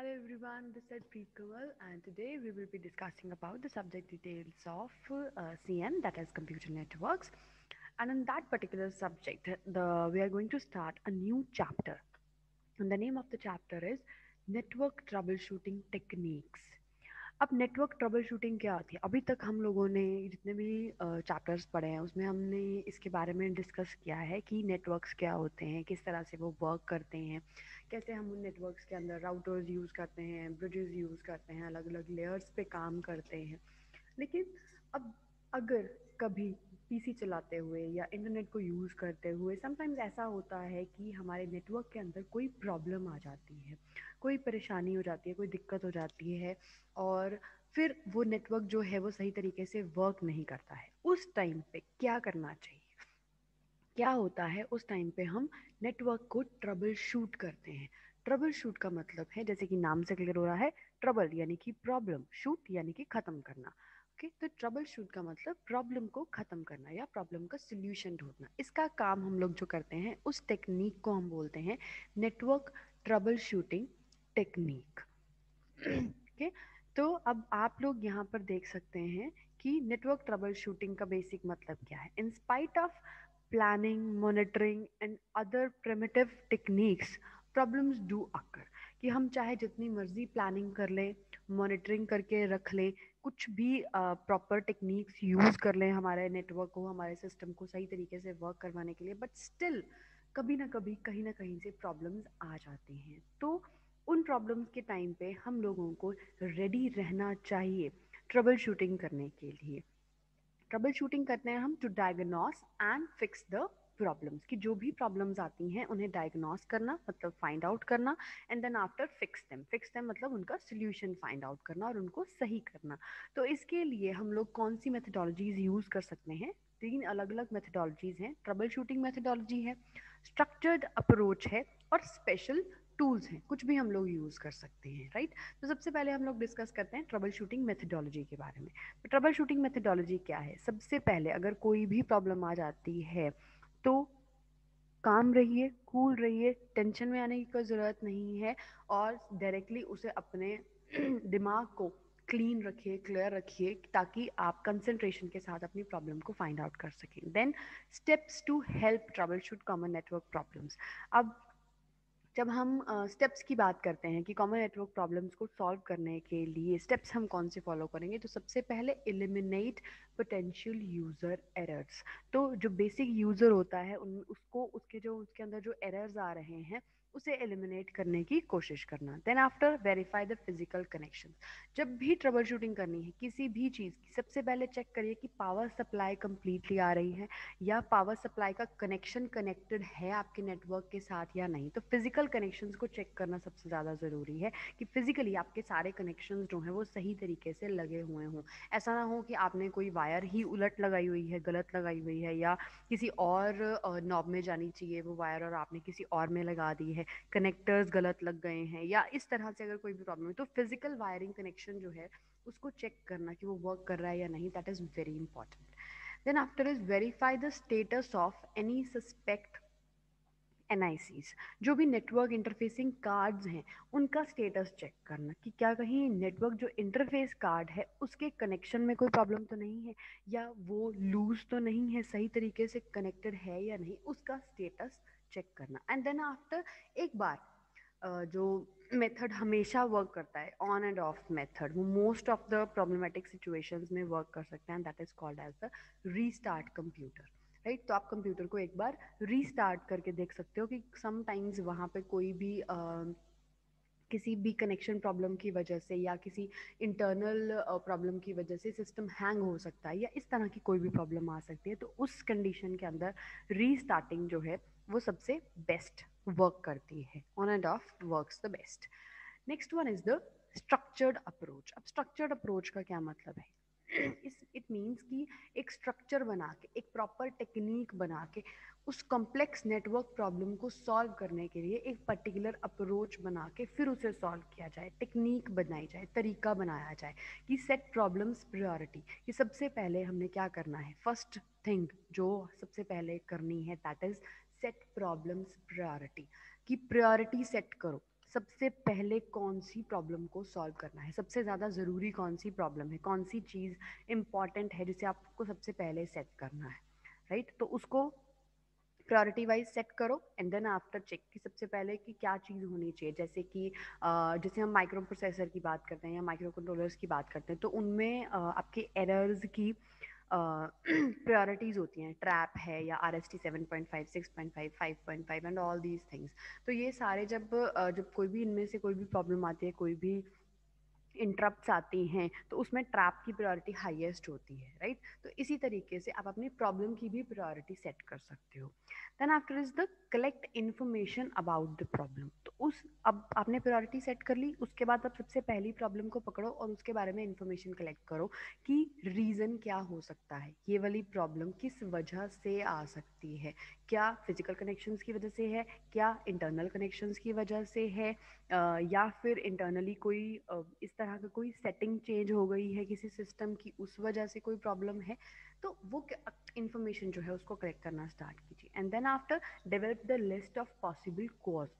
Hello everyone, this is Preet Kamal and today we will be discussing about the subject details of CN, that is computer networks. And in that particular subject, we are going to start a new chapter. And the name of the chapter is Network Troubleshooting Techniques. अब network trouble shooting क्या होती है? अभी तक हम लोगों ने जितने भी चैप्टर्स पढ़े हैं उसमें हमने इसके बारे में डिस्कस किया है कि नेटवर्क्स क्या होते हैं, किस तरह से वो वर्क करते हैं, कैसे हम उन नेटवर्क्स के अंदर राउटर्स यूज़ करते हैं, ब्रिजेस यूज़ करते हैं, अलग अलग लेयर्स पे काम करते हैं। लेकिन अब अगर कभी पीसी चलाते हुए या इंटरनेट को यूज़ करते हुए समटाइम्स ऐसा होता है कि हमारे नेटवर्क के अंदर कोई प्रॉब्लम आ जाती है, कोई परेशानी हो जाती है, कोई दिक्कत हो जाती है और फिर वो नेटवर्क जो है वो सही तरीके से वर्क नहीं करता है। उस टाइम पे क्या करना चाहिए? क्या होता है उस टाइम पे? हम नेटवर्क को ट्रबल शूट करते हैं। ट्रबल शूट का मतलब है, जैसे कि नाम से क्लियर हो रहा है, ट्रबल यानी कि प्रॉब्लम, शूट यानी कि खत्म करना। ओके, तो ट्रबल शूट का मतलब प्रॉब्लम को खत्म करना या प्रॉब्लम का सोल्यूशन ढूंढना। इसका काम हम लोग जो करते हैं उस टेक्निक को हम बोलते हैं network trouble shooting technique. Okay, तो अब आप लोग यहाँ पर देख सकते हैं कि नेटवर्क ट्रबल शूटिंग का बेसिक मतलब क्या है। In spite of planning, monitoring and other primitive techniques, problems do occur. कि हम चाहे जितनी मर्जी प्लानिंग कर लें, मॉनिटरिंग करके रख लें, कुछ भी प्रॉपर टेक्निक्स यूज़ कर लें हमारे नेटवर्क को, हमारे सिस्टम को सही तरीके से वर्क करवाने के लिए, बट स्टिल कभी ना कभी कहीं ना कहीं से प्रॉब्लम्स आ जाती हैं। तो उन प्रॉब्लम्स के टाइम पे हम लोगों को रेडी रहना चाहिए ट्रबल शूटिंग करने के लिए। ट्रबल शूटिंग करते हैं हम to diagnose and fix the problems, कि जो भी प्रॉब्लम्स आती हैं उन्हें डायग्नोस करना मतलब फाइंड आउट करना, and then after fix them मतलब उनका सोल्यूशन फाइंड आउट करना और उनको सही करना। तो इसके लिए हम लोग कौन सी मेथडोलॉजीज यूज़ कर सकते हैं? तीन अलग अलग मेथडोलॉजीज हैं। ट्रबल शूटिंग मेथडोलॉजी है, स्ट्रक्चर्ड अप्रोच है और स्पेशल टूल्स हैं। कुछ भी हम लोग यूज़ कर सकते हैं, राइट? तो सबसे पहले हम लोग डिस्कस करते हैं ट्रबल शूटिंग मेथडोलॉजी के बारे में। ट्रबल शूटिंग मेथडोलॉजी क्या है? सबसे पहले अगर कोई भी प्रॉब्लम आ जाती है तो काम रहिए, कूल रहिए, टेंशन में आने की कोई ज़रूरत नहीं है और डायरेक्टली उसे अपने दिमाग को क्लीन रखिए, क्लियर रखिए, ताकि आप कंसंट्रेशन के साथ अपनी प्रॉब्लम को फाइंड आउट कर सकें। Then steps to help trouble shoot common network problems. अब जब हम स्टेप्स की बात करते हैं कि कॉमन नेटवर्क प्रॉब्लम्स को सॉल्व करने के लिए स्टेप्स हम कौन से फॉलो करेंगे, तो सबसे पहले एलिमिनेट पोटेंशियल यूज़र एरर्स। तो जो बेसिक यूज़र होता है उन उसको उसके अंदर जो एरर्स आ रहे हैं उसे एलिमिनेट करने की कोशिश करना। Then after verify the physical connection. जब भी ट्रबल शूटिंग करनी है किसी भी चीज़ की, सबसे पहले चेक करिए कि पावर सप्लाई कंप्लीटली आ रही है या पावर सप्लाई का कनेक्शन कनेक्टेड है आपके नेटवर्क के साथ या नहीं। तो फिजिकल कनेक्शंस को चेक करना सबसे ज़्यादा ज़रूरी है कि फिजिकली आपके सारे कनेक्शंस जो हैं वो सही तरीके से लगे हुए हों। ऐसा ना हो कि आपने कोई वायर ही उलट लगाई हुई है, गलत लगाई हुई है, या किसी और नॉब में जानी चाहिए वो वायर और आपने किसी और में लगा दी है, कनेक्टर्स गलत लग गए हैं, या इस तरह से अगर कोई भी प्रॉब्लम है तो फिजिकल वायरिंग कनेक्शन जो है उसको चेक करना कि वो वर्क कर रहा है या नहीं, that is very important. Then after is verify the status of any suspect NICs। जो भी नेटवर्क इंटरफेसिंग कार्ड्स हैं उनका स्टेटस चेक करना कि क्या कहीं नेटवर्क जो इंटरफेस कार्ड है उसके कनेक्शन में कोई प्रॉब्लम तो नहीं है, या वो लूज तो नहीं है, सही तरीके से कनेक्टेड है या नहीं, उसका स्टेटस चेक करना। एंड देन आफ्टर एक बार जो मेथड हमेशा वर्क करता है, ऑन एंड ऑफ मेथड, वो most of the problematic situations में वर्क कर सकते हैं, that is called as the restart computer. Right, तो आप कंप्यूटर को एक बार रीस्टार्ट करके देख सकते हो कि समटाइम्स वहाँ पे कोई भी किसी भी कनेक्शन प्रॉब्लम की वजह से या किसी इंटरनल प्रॉब्लम की वजह से सिस्टम हैंग हो सकता है या इस तरह की कोई भी प्रॉब्लम आ सकती है। तो उस कंडीशन के अंदर रीस्टार्टिंग जो है वो सबसे बेस्ट वर्क करती है, on and of works the best. Next one is the structured approach. अब स्ट्रक्चर्ड अप्रोच का क्या मतलब है? इस इट मीन्स कि एक स्ट्रक्चर बना के, एक प्रॉपर टेक्निक बना के उस कॉम्प्लेक्स नेटवर्क प्रॉब्लम को सॉल्व करने के लिए एक पर्टिकुलर अप्रोच बना के फिर उसे सॉल्व किया जाए, टेक्निक बनाई जाए, तरीका बनाया जाए कि सेट प्रॉब्लम्स प्रायोरिटी। कि सबसे पहले हमने क्या करना है, फर्स्ट थिंग जो सबसे पहले करनी है that is set problems priority. कि प्रायोरिटी सेट करो। सबसे पहले कौन सी प्रॉब्लम को सॉल्व करना है, सबसे ज़्यादा ज़रूरी कौन सी प्रॉब्लम है, कौन सी चीज़ इम्पॉर्टेंट है जिसे आपको सबसे पहले सेट करना है, राइट। तो उसको प्रायोरिटी वाइज सेट करो एंड देन आफ्टर चेक कि सबसे पहले कि क्या चीज़ होनी चाहिए। जैसे कि जैसे हम माइक्रो प्रोसेसर की बात करते हैं या माइक्रो कंट्रोलर्स की बात करते हैं, तो उनमें आपके एरर्स की प्रायोरिटीज़ होती हैं। ट्रैप है या RST 7.5, 6.5, 5.5 and all these things. तो ये सारे जब कोई भी इनमें से कोई भी प्रॉब्लम आती है, कोई भी इंटरप्ट्स आती हैं, तो उसमें ट्रैप की प्रायोरिटी हाईएस्ट होती है, राइट। तो इसी तरीके से आप अपनी प्रॉब्लम की भी प्रायोरिटी सेट कर सकते हो। Then after is the collect information about the problem. तो उस अब आपने प्रायोरिटी सेट कर ली, उसके बाद आप सबसे पहली प्रॉब्लम को पकड़ो और उसके बारे में इन्फॉर्मेशन कलेक्ट करो कि रीज़न क्या हो सकता है, ये वाली प्रॉब्लम किस वजह से आ सकती है। क्या फिजिकल कनेक्शंस की वजह से है, क्या इंटरनल कनेक्शंस की वजह से है, या फिर इंटरनली कोई इस तरह का कोई सेटिंग चेंज हो गई है किसी सिस्टम की, उस वजह से कोई प्रॉब्लम है। तो वो इंफॉर्मेशन जो है उसको कलेक्ट करना स्टार्ट कीजिए and then after develop the list of possible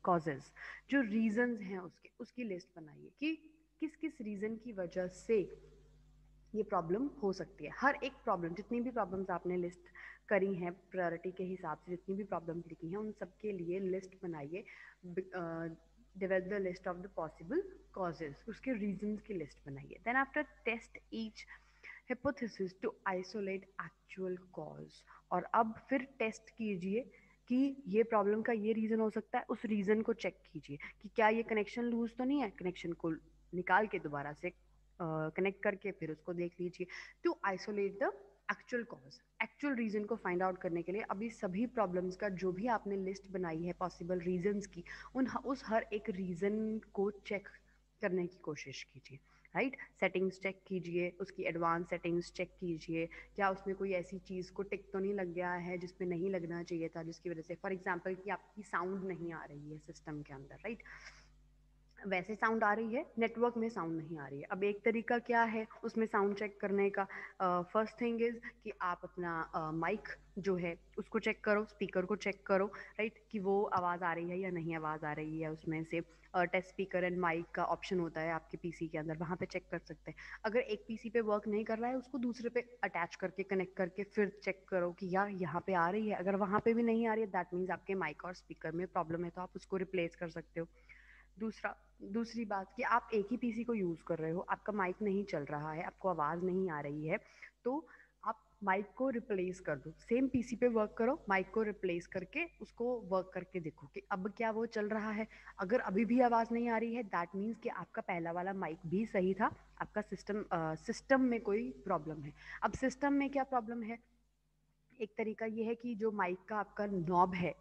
causes. जो रीजंस हैं उसकी लिस्ट बनाइए कि किस किस रीज़न की वजह से ये प्रॉब्लम हो सकती है। हर एक प्रॉब्लम, जितनी भी प्रॉब्लम्स आपने लिस्ट करी हैं प्रायोरिटी के हिसाब से, जितनी भी प्रॉब्लम्स लिखी हैं, उन सब के लिए लिस्ट बनाइए। Develop the list of the possible causes, उसके रीजंस की लिस्ट बनाइए। Then after test each hypothesis to isolate actual cause. और अब फिर टेस्ट कीजिए कि ये प्रॉब्लम का ये रीज़न हो सकता है, उस रीज़न को चेक कीजिए कि क्या ये कनेक्शन लूज तो नहीं है। कनेक्शन को निकाल के दोबारा से कनेक्ट करके फिर उसको देख लीजिए to isolate the actual cause. Actual reason को फाइंड आउट करने के लिए अभी सभी प्रॉब्लम्स का जो भी आपने लिस्ट बनाई है पॉसिबल रीजंस की, उस हर एक रीज़न को चेक करने की कोशिश कीजिए, राइट। सेटिंग्स चेक कीजिए, उसकी एडवांस सेटिंग्स चेक कीजिए, क्या उसमें कोई ऐसी चीज़ को टिक तो नहीं लग गया है जिसमें नहीं लगना चाहिए था, जिसकी वजह से फॉर एग्जांपल कि आपकी साउंड नहीं आ रही है सिस्टम के अंदर, राइट। वैसे साउंड आ रही है, नेटवर्क में साउंड नहीं आ रही है। अब एक तरीका क्या है उसमें साउंड चेक करने का। फर्स्ट थिंग इज़ कि आप अपना माइक जो है उसको चेक करो, स्पीकर को चेक करो, राइट, कि वो आवाज़ आ रही है या नहीं आवाज़ आ रही है। उसमें से टेस्ट स्पीकर एंड माइक का ऑप्शन होता है आपके पीसी के अंदर, वहाँ पे चेक कर सकते हैं। अगर एक पीसी पे वर्क नहीं कर रहा है, उसको दूसरे पे अटैच करके कनेक्ट करके फिर चेक करो कि यार यहाँ पे आ रही है। अगर वहाँ पे भी नहीं आ रही है, दैट मीन्स आपके माइक और स्पीकर में प्रॉब्लम है, तो आप उसको रिप्लेस कर सकते हो। दूसरी बात कि आप एक ही पीसी को यूज़ कर रहे हो, आपका माइक नहीं चल रहा है, आपको आवाज़ नहीं आ रही है, तो आप माइक को रिप्लेस कर दो। सेम पीसी पे वर्क करो, माइक को रिप्लेस करके उसको वर्क करके देखो कि अब क्या वो चल रहा है। अगर अभी भी आवाज़ नहीं आ रही है, दैट मीन्स कि आपका पहला वाला माइक भी सही था, आपका सिस्टम में कोई प्रॉब्लम है। अब सिस्टम में क्या प्रॉब्लम है, एक तरीका ये है कि जो माइक का आपका नॉब है,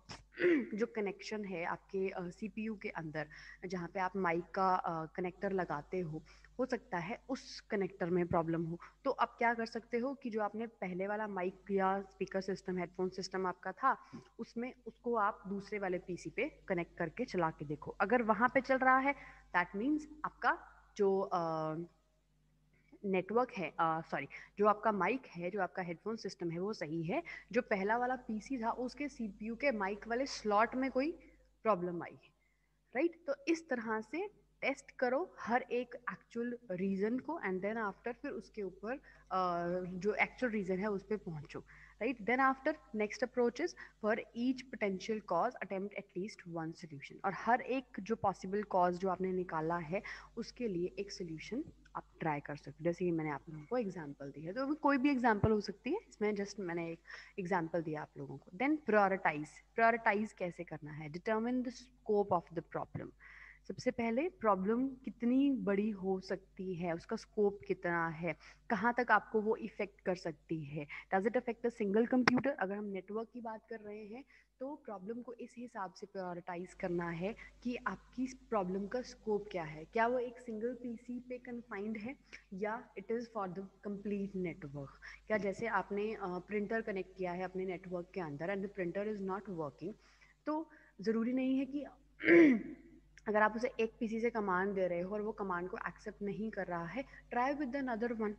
जो कनेक्शन है आपके सीपीयू के अंदर, जहाँ पे आप माइक का कनेक्टर लगाते हो सकता है उस कनेक्टर में प्रॉब्लम हो। तो आप क्या कर सकते हो कि जो आपने पहले वाला माइक या स्पीकर सिस्टम, हेडफोन सिस्टम आपका था, उसमें उसको आप दूसरे वाले पीसी पे कनेक्ट करके चला के देखो। अगर वहाँ पे चल रहा है, दैट मीन्स आपका जो नेटवर्क है, सॉरी, जो आपका माइक है, जो आपका हेडफोन सिस्टम है, वो सही है। जो पहला वाला पीसी था उसके सीपीयू के माइक वाले स्लॉट में कोई प्रॉब्लम आई है, राइट। तो इस तरह से टेस्ट करो हर एक एक्चुअल रीज़न को एंड देन आफ्टर फिर उसके ऊपर जो एक्चुअल रीज़न है उस पर पहुंचो, right. Then after next approach is for each potential cause attempt at least one solution. और हर एक जो पॉसिबल कॉज जो आपने निकाला है उसके लिए एक सोल्यूशन आप ट्राई कर सकते हो। जैसे कि मैंने आप लोगों को एग्जांपल दी है, तो कोई भी एग्जांपल हो सकती है, इसमें जस्ट मैंने एक एग्जांपल दिया आप लोगों को। देन प्रायोरिटाइज कैसे करना है, determine the scope of the problem. सबसे पहले प्रॉब्लम कितनी बड़ी हो सकती है, उसका स्कोप कितना है, कहाँ तक आपको वो इफेक्ट कर सकती है। Does it affect the single computer. अगर हम नेटवर्क की बात कर रहे हैं तो प्रॉब्लम को इस हिसाब से प्रायोरिटाइज करना है कि आपकी प्रॉब्लम का स्कोप क्या है। क्या वो एक सिंगल पीसी पे कन्फाइंड है या it is for the complete network. क्या जैसे आपने प्रिंटर कनेक्ट किया है अपने नेटवर्क के अंदर and the printer is not working, तो ज़रूरी नहीं है कि अगर आप उसे एक पीसी से कमांड दे रहे हो और वो कमांड को एक्सेप्ट नहीं कर रहा है, try with another one,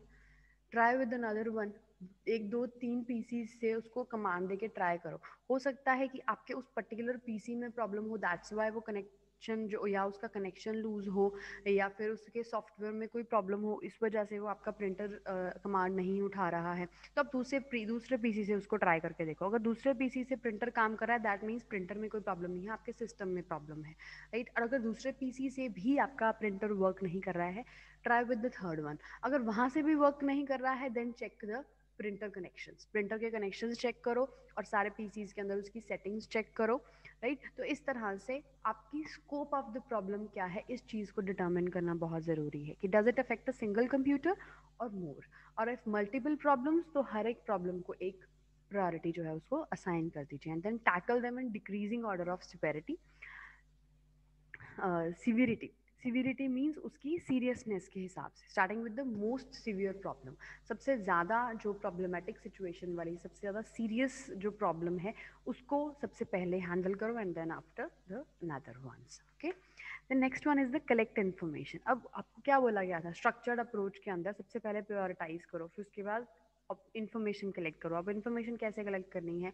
try with another one. एक दो तीन पीसी से उसको कमांड दे के ट्राई करो। हो सकता है कि आपके उस पर्टिकुलर पीसी में प्रॉब्लम हो, दैट्स वाई वो कनेक्ट कनेक्शन जो या उसका कनेक्शन लूज हो या फिर उसके सॉफ्टवेयर में कोई प्रॉब्लम हो, इस वजह से वो आपका प्रिंटर कमांड नहीं उठा रहा है, तो आप दूसरे पीसी से उसको ट्राई करके देखो। अगर दूसरे पीसी से प्रिंटर काम कर रहा है, दैट मीन्स प्रिंटर में कोई प्रॉब्लम नहीं है, आपके सिस्टम में प्रॉब्लम है, राइट। और अगर दूसरे पीसी से भी आपका प्रिंटर वर्क नहीं कर रहा है, try with the third one. अगर वहां से भी वर्क नहीं कर रहा है, then check the printer connections, printer के कनेक्शंस चेक करो और सारे पीसीज के अंदर उसकी सेटिंग्स चेक करो, राइट। तो इस तरह से आपकी स्कोप ऑफ द प्रॉब्लम क्या है, इस चीज को डिटरमिन करना बहुत जरूरी है कि does it affect a single computer और मोर, और इफ मल्टीपल प्रॉब्लम्स, तो हर एक प्रॉब्लम को एक प्रायोरिटी जो है उसको असाइन कर दीजिए and then tackle them in decreasing order of severity. Severity, severity means उसकी सीरियसनेस के हिसाब से, starting with the most severe problem, सबसे ज़्यादा जो प्रॉब्लमेटिक सिचुएशन वाली, सबसे ज़्यादा सीरियस जो प्रॉब्लम है उसको सबसे पहले हैंडल करो and then after the another ones, okay. The next one is the collect information. अब आपको क्या बोला गया था, स्ट्रक्चर्ड अप्रोच के अंदर सबसे पहले प्रायोरिटाइज करो, फिर उसके बाद इन्फॉर्मेशन कलेक्ट करो। अब इन्फॉर्मेशन कैसे कलेक्ट करनी है,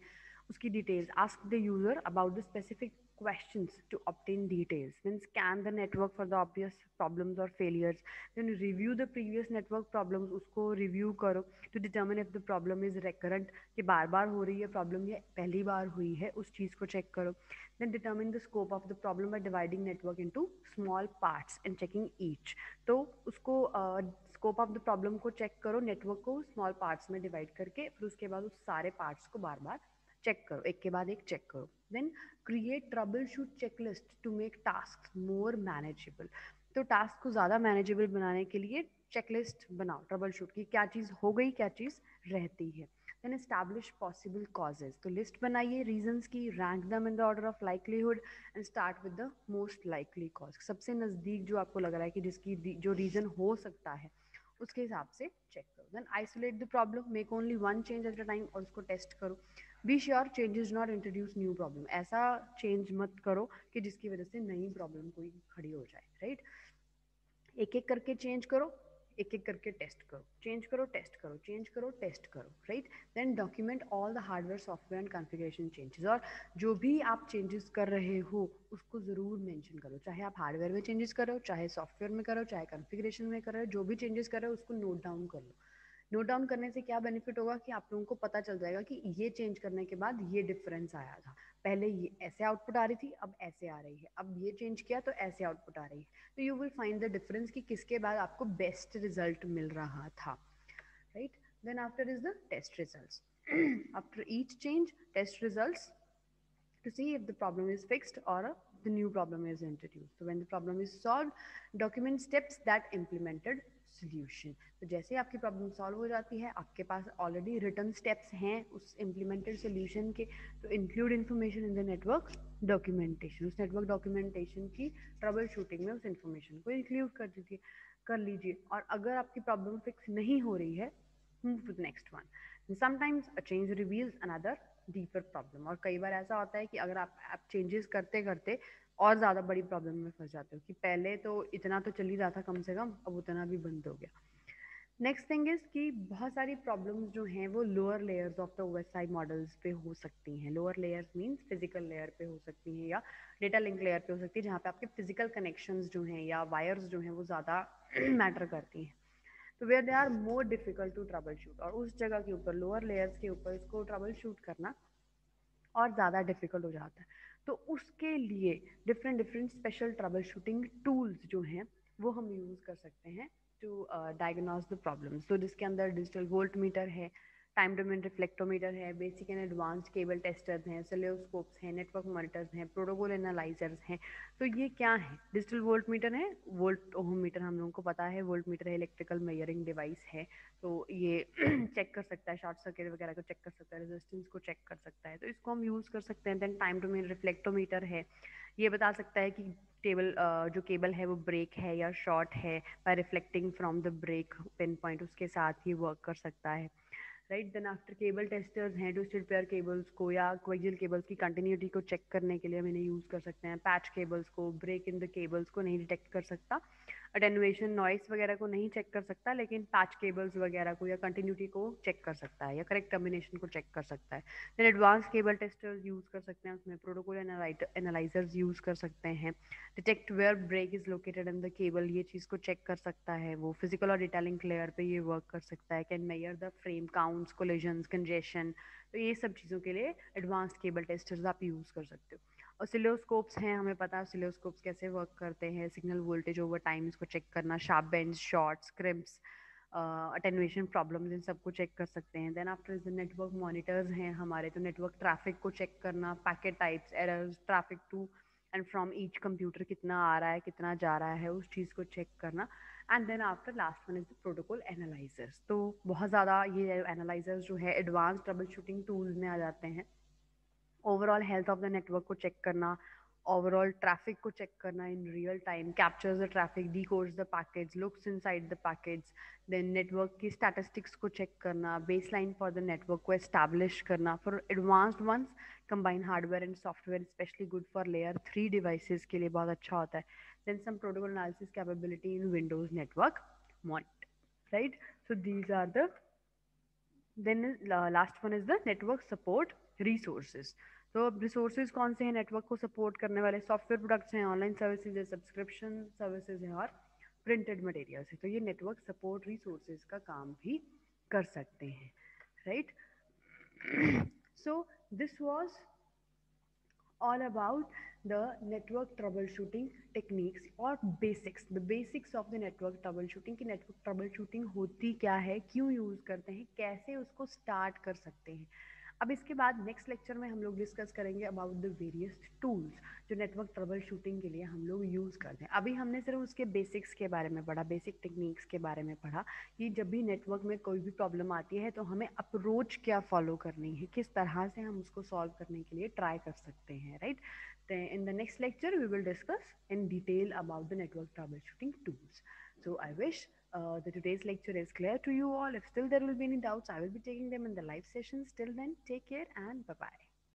उसकी details, ask the user about the specific questions to obtain details, then scan the network for the obvious problems or failures, then review the previous network problems, उसको review करो to determine if the problem is recurrent, कि बार बार हो रही है problem या पहली बार हुई है, उस चीज़ को चेक करो। then determine the scope of the problem by dividing network into small parts and checking each, तो उसको स्कोप ऑफ द प्रॉब्लम को चेक करो, नेटवर्क को स्मॉल पार्ट्स में डिवाइड करके, फिर उसके बाद उस सारे पार्ट्स को बार बार चेक करो, एक के बाद एक चेक करो। Then create trouble shoot checklist to make task more manageable, तो टास्क को ज़्यादा मैनेजेबल बनाने के लिए चेकलिस्ट बनाओ ट्रबल शूट की, क्या चीज़ हो गई, क्या चीज़ रहती है। देन एस्टैब्लिश पॉसिबल कॉजेज, तो लिस्ट बनाइए रीजंस की, रैंक दम in the order of likelihood and start with the most likely cause, सबसे नज़दीक जो आपको लग रहा है कि जिसकी जो रीज़न हो सकता है उसके हिसाब से चेक करो। Then isolate the problem, make only one change at a time, और उसको टेस्ट करो। Be sure changes not introduce new problem, ऐसा चेंज मत करो कि जिसकी वजह से नई प्रॉब्लम कोई खड़ी हो जाए, राइट। एक एक करके चेंज करो, एक एक करके टेस्ट करो, चेंज करो टेस्ट करो, चेंज करो टेस्ट करो, right. Then document all the hardware software and configuration changes, और जो भी आप चेंजेस कर रहे हो उसको ज़रूर मेंशन करो, चाहे आप हार्डवेयर में चेंजेस करो, चाहे सॉफ्टवेयर में करो, चाहे कॉन्फ़िगरेशन में करो, जो भी चेंजेस कर रहे हो उसको नोट डाउन कर लो। नोट डाउन करने से क्या बेनिफिट होगा कि आप लोगों को पता चल जाएगा कि ये चेंज करने के बाद ये डिफरेंस आया था, पहले ये ऐसे आउटपुट आ रही थी, अब ऐसे आ रही है, अब ये चेंज किया तो ऐसे आउटपुट आ रही है, तो you will find the difference कि किसके बाद आपको बेस्ट रिजल्ट मिल रहा था, right. Then after is the test results, after each change test results to see if the problem is fixed or the new problem is introduced. So when the problem is solved, document steps that implemented solution. तो जैसे आपकी problem solve हो जाती है, आपके पास already return steps हैं उस implemented solution के, तो include information in the network documentation, उस नेटवर्क डॉक्यूमेंटेशन की ट्रबल शूटिंग में उस इन्फॉर्मेशन को इंक्लूड कर दीजिए, कर लीजिए। और अगर आपकी प्रॉब्लम फिक्स नहीं हो रही है, move to the next one. And sometimes a change reveals another deeper problem, और कई बार ऐसा होता है कि अगर आप चेंजेस करते करते और ज़्यादा बड़ी प्रॉब्लम में फंस जाते हो कि पहले तो इतना तो चल ही रहा था कम से कम, अब उतना भी बंद हो गया। नेक्स्ट थिंग इज कि बहुत सारी प्रॉब्लम्स जो हैं वो lower layers of the OSI models पे हो सकती हैं। Lower layers means physical layer पे हो सकती हैं या डेटा लिंक लेयर पे हो सकती है, जहाँ पे आपके फिजिकल कनेक्शंस जो हैं या वायर्स जो हैं वो ज़्यादा मैटर करती हैं, तो where they are more difficult to trouble shoot, और उस जगह के ऊपर लोअर लेयर्स के ऊपर इसको ट्रबल शूट करना और ज़्यादा डिफिकल्ट हो जाता है। तो उसके लिए different different special trouble shooting tools जो हैं वो हम यूज़ कर सकते हैं टू डायग्नोज द प्रॉब्लम्स। तो जिसके अंदर डिजिटल वोल्ट मीटर है, टाइम डोमेन रिफ्लेक्टोमीटर है, basic and advanced cable testers हैं, सेलेस्कोप्स हैं, नेटवर्क मॉनिटर्स हैं, प्रोटोकॉल एनालाइजर्स हैं। तो ये क्या है, डिजिटल वोल्ट मीटर है, वोल्ट ओम मीटर हम लोगों को पता है, वोल्ट मीटर है इलेक्ट्रिकल मेजरिंग डिवाइस है, तो ये चेक कर सकता है शॉर्ट सर्किट वगैरह को चेक कर सकता है, रेजिस्टेंस को चेक कर सकता है, तो इसको हम यूज़ कर सकते हैं। देन टाइम डोमेन रिफ्लेक्टोमीटर है, ये बता सकता है कि टेबल जो केबल है वो ब्रेक है या शॉर्ट है, by reflecting from the break pin point उसके साथ ही वर्क कर सकता है, right. Then after cable testers हैं, ट्विस्टेड पेयर केबल्स को या कोएक्सियल केबल्स की कंटिन्यूटी को चेक करने के लिए हम इन्हें यूज़ कर सकते हैं। पैच केबल्स को, ब्रेक इन द केबल्स को नहीं डिटेक्ट कर सकता, अटेनुएशन नॉइस वगैरह को नहीं चेक कर सकता, लेकिन पैच केबल्स वगैरह को या कंटिन्यूटी को चेक कर सकता है या करेक्ट टर्मिनेशन को चेक कर सकता है। Then advance cable testers use कर सकते हैं, उसमें प्रोटोकॉल एनालाइजर्स यूज़ कर सकते हैं, detect where break is located in the cable, ये चीज़ को चेक कर सकता है वो। फिजिकल और डिटेलिंग लेयर पे ये वर्क कर सकता है। Can measure the frame counts, collisions, congestion, तो ये सब चीज़ों के लिए एडवांस्ड केबल टेस्टर्स आप यूज़ कर सकते हो। ऑसिलोस्कोप्स हैं, हमें पता है ऑसिलोस्कोप्स कैसे वर्क करते हैं। सिग्नल वोल्टेज ओवर टाइम इसको चेक करना, sharp bends, shorts, crimps, attenuation problems, इन सबको चेक कर सकते हैं। Then after is the network monitors हैं हमारे, तो नेटवर्क ट्रैफिक को चेक करना, packet types, errors, traffic to and from each computer कितना आ रहा है, कितना जा रहा है, उस चीज़ को चेक करना। And then after last one is the protocol analysers. तो बहुत ज़्यादा ये एनालाइजर्स जो है एडवांस ट्रबल शूटिंग टूल्स में आ जाते हैं। Overall health of the network को चेक करना, ओवरऑल ट्रैफिक को चेक करना in real time, captures the traffic, decodes the packets, looks inside the packets, then network की स्टैटिस्टिक्स को चेक करना, बेसलाइन फॉर द नेटवर्क को एस्टैब्लिश करना। For advanced once combine hardware and software, specially good for layer 3 devices के लिए बहुत अच्छा होता है। Then some protocol analysis capability in Windows network monitor, right. So these are the, then last one is the network support resources. तो अब resources कौन से हैं नेटवर्क को सपोर्ट करने वाले? सॉफ्टवेयर प्रोडक्ट्स हैं, ऑनलाइन सर्विसेज है, सब्सक्रिप्शन सर्विसेज है, और प्रिंटेड मटेरियल्स है। तो ये नेटवर्क सपोर्ट रिसोर्सेज का काम भी कर सकते हैं, right. So this was all about the network troubleshooting techniques और basics, the basics of the network troubleshooting, कि network troubleshooting होती क्या है, क्यों यूज़ करते हैं, कैसे उसको स्टार्ट कर सकते हैं। अब इसके बाद नेक्स्ट लेक्चर में हम लोग डिस्कस करेंगे अबाउट द वेरियस टूल्स जो नेटवर्क ट्रबल शूटिंग के लिए हम लोग यूज़ करते हैं। अभी हमने सिर्फ उसके बेसिक्स के बारे में पढ़ा, बेसिक टेक्निक्स के बारे में पढ़ा कि जब भी नेटवर्क में कोई भी प्रॉब्लम आती है तो हमें अप्रोच क्या फॉलो करनी है, किस तरह से हम उसको सॉल्व करने के लिए ट्राई कर सकते हैं, right. In the next lecture we will discuss in detail about the network troubleshooting tools. So I wish the today's lecture is clear to you all. If still there will be any doubts, I will be taking them in the live sessions. Till then, take care and bye bye.